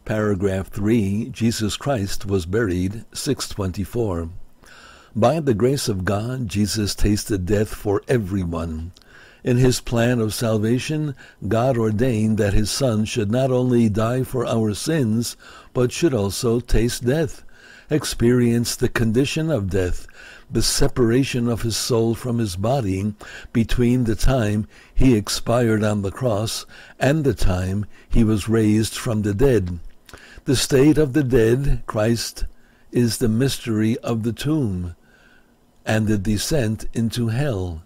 Paragraph 3. Jesus Christ was buried. 624. By the grace of God, Jesus tasted death for everyone. In his plan of salvation, God ordained that his Son should not only die for our sins, but should also taste death, experience the condition of death, the separation of his soul from his body between the time he expired on the cross and the time he was raised from the dead. The state of the dead, Christ, is the mystery of the tomb and the descent into hell.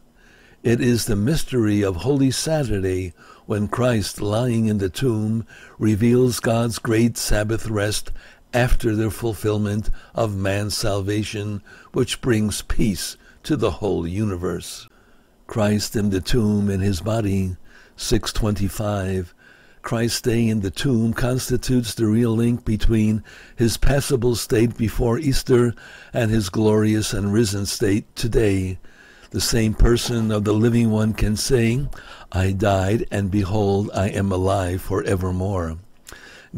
It is the mystery of Holy Saturday, when Christ, lying in the tomb, reveals God's great Sabbath rest after the fulfillment of man's salvation, which brings peace to the whole universe. Christ in the tomb in his body. 625. Christ's stay in the tomb constitutes the real link between his passible state before Easter and his glorious and risen state today. The same person of the living one can say, "I died, and behold, I am alive forevermore."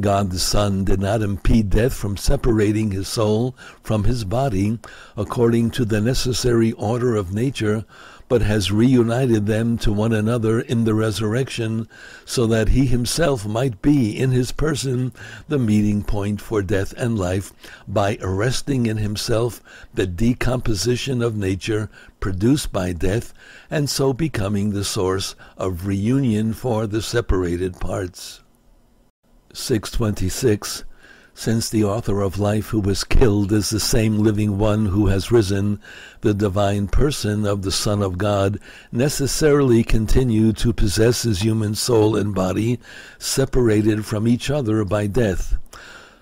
God the Son did not impede death from separating his soul from his body according to the necessary order of nature, but has reunited them to one another in the resurrection, so that he himself might be in his person the meeting point for death and life, by arresting in himself the decomposition of nature produced by death, and so becoming the source of reunion for the separated parts. 626. Since the author of life who was killed is the same living one who has risen, the divine person of the Son of God necessarily continued to possess his human soul and body, separated from each other by death.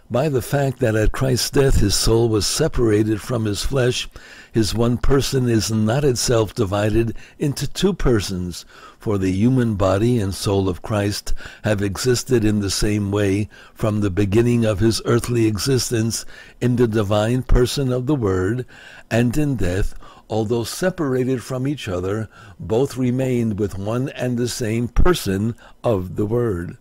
By the fact that at Christ's death his soul was separated from his flesh, his one person is not itself divided into two persons, for the human body and soul of Christ have existed in the same way from the beginning of his earthly existence in the divine person of the Word, and in death, although separated from each other, both remained with one and the same person of the Word.